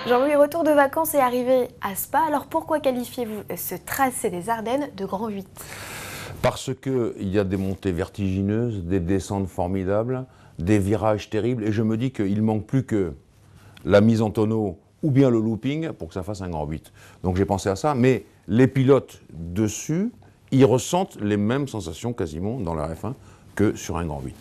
Jean-Louis, retour de vacances est arrivé à Spa, alors pourquoi qualifiez-vous ce tracé des Ardennes de Grand 8? Parce qu'il y a des montées vertigineuses, des descentes formidables, des virages terribles, et je me dis qu'il ne manque plus que la mise en tonneau ou bien le looping pour que ça fasse un Grand 8. Donc j'ai pensé à ça, mais les pilotes dessus, ils ressentent les mêmes sensations quasiment dans la F1 que sur un Grand 8.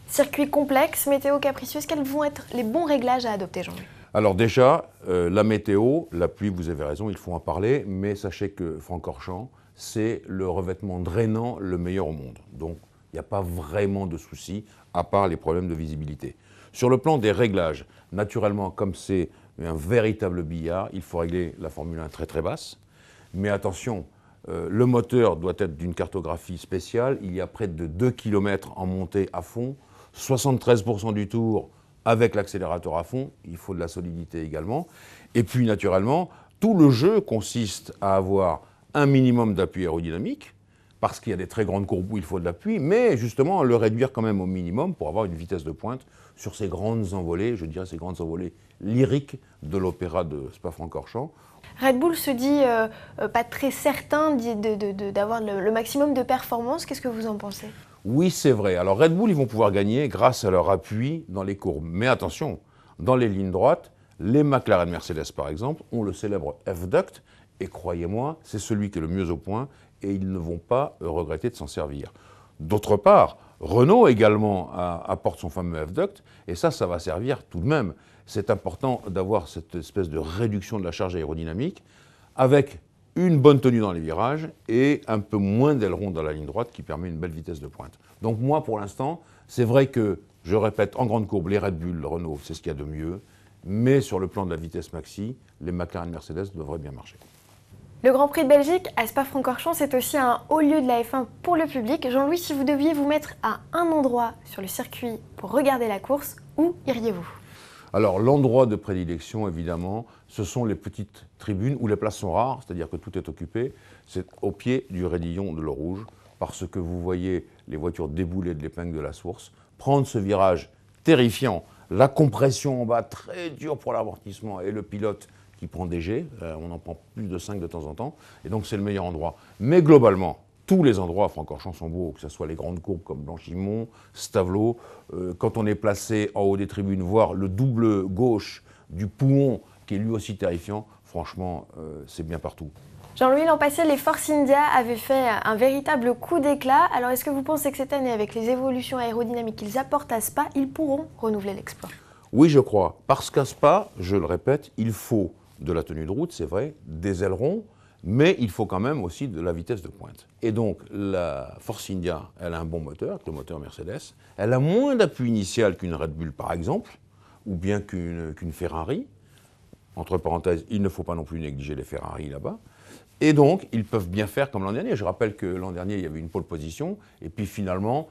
Circuit complexe, météo capricieuse, quels vont être les bons réglages à adopter, Jean-Louis? Alors déjà, la météo, la pluie, vous avez raison, il faut en parler, mais sachez que Francorchamps, c'est le revêtement drainant le meilleur au monde. Donc il n'y a pas vraiment de soucis, à part les problèmes de visibilité. Sur le plan des réglages, naturellement, comme c'est un véritable billard, il faut régler la Formule 1 très très basse. Mais attention, le moteur doit être d'une cartographie spéciale. Il y a près de 2 km en montée à fond, 73% du tour avec l'accélérateur à fond. Il faut de la solidité également. Et puis naturellement, tout le jeu consiste à avoir un minimum d'appui aérodynamique, parce qu'il y a des très grandes courbes où il faut de l'appui, mais justement le réduire quand même au minimum pour avoir une vitesse de pointe sur ces grandes envolées, je dirais ces grandes envolées lyriques de l'opéra de Spa-Francorchamps. Red Bull se dit pas très certain d'avoir le maximum de performance. Qu'est-ce que vous en pensez? Oui, c'est vrai. Alors Red Bull, ils vont pouvoir gagner grâce à leur appui dans les courbes. Mais attention, dans les lignes droites, les McLaren Mercedes par exemple ont le célèbre F-Duct, et croyez-moi, c'est celui qui est le mieux au point, et ils ne vont pas regretter de s'en servir. D'autre part, Renault également apporte son fameux F-Duct, et ça va servir tout de même. C'est important d'avoir cette espèce de réduction de la charge aérodynamique avec une bonne tenue dans les virages et un peu moins d'aileron dans la ligne droite qui permet une belle vitesse de pointe. Donc moi, pour l'instant, c'est vrai que, je répète, en grande courbe, les Red Bull, le Renault, c'est ce qu'il y a de mieux, mais sur le plan de la vitesse maxi, les McLaren Mercedes devraient bien marcher. Le Grand Prix de Belgique à Spa-Francorchamps, c'est aussi un haut lieu de la F1 pour le public. Jean-Louis, si vous deviez vous mettre à un endroit sur le circuit pour regarder la course, où iriez-vous? Alors l'endroit de prédilection, évidemment, ce sont les petites tribunes où les places sont rares, c'est-à-dire que tout est occupé. C'est au pied du raidillon de l'eau rouge, parce que vous voyez les voitures débouler de l'épingle de la source, prendre ce virage terrifiant, la compression en bas très dure pour l'amortissement et le pilote qui prend des jets, on en prend plus de 5 de temps en temps, et donc c'est le meilleur endroit. Mais globalement, tous les endroits à Francorchamps sont beaux, que ce soit les grandes courbes comme Blanchimont, Stavelot, quand on est placé en haut des tribunes, voir le double gauche du Pouhon, qui est lui aussi terrifiant, franchement, c'est bien partout. Jean-Louis, l'an passé, les Force India avaient fait un véritable coup d'éclat. Alors est-ce que vous pensez que cette année, avec les évolutions aérodynamiques qu'ils apportent à Spa, ils pourront renouveler l'exploit? Oui, je crois, parce qu'à Spa, je le répète, il faut de la tenue de route, c'est vrai, des ailerons, mais il faut quand même aussi de la vitesse de pointe. Et donc, la Force India, elle a un bon moteur, le moteur Mercedes. Elle a moins d'appui initial qu'une Red Bull, par exemple, ou bien qu'une Ferrari. Entre parenthèses, il ne faut pas non plus négliger les Ferrari là-bas. Et donc, ils peuvent bien faire comme l'an dernier. Je rappelle que l'an dernier, il y avait une pole position, et puis finalement,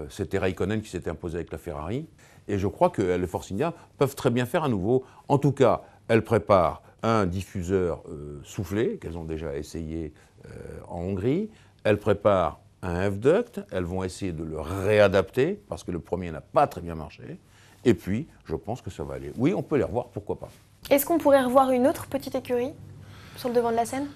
c'était Raikkonen qui s'était imposé avec la Ferrari. Et je crois que les Force India peuvent très bien faire à nouveau. En tout cas, elles préparent un diffuseur soufflé, qu'elles ont déjà essayé en Hongrie. Elles préparent un F-Duct, elles vont essayer de le réadapter, parce que le premier n'a pas très bien marché. Et puis, je pense que ça va aller. Oui, on peut les revoir, pourquoi pas. Est-ce qu'on pourrait revoir une autre petite écurie sur le devant de la scène?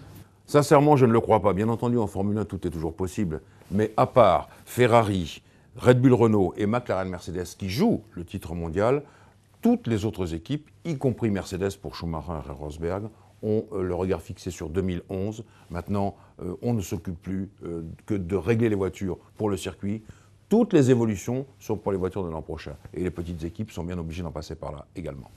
Sincèrement, je ne le crois pas. Bien entendu, en Formule 1, tout est toujours possible. Mais à part Ferrari, Red Bull Renault et McLaren Mercedes qui jouent le titre mondial, toutes les autres équipes, y compris Mercedes pour Schumacher et Rosberg, ont le regard fixé sur 2011. Maintenant, on ne s'occupe plus que de régler les voitures pour le circuit. Toutes les évolutions sont pour les voitures de l'an prochain. Et les petites équipes sont bien obligées d'en passer par là également.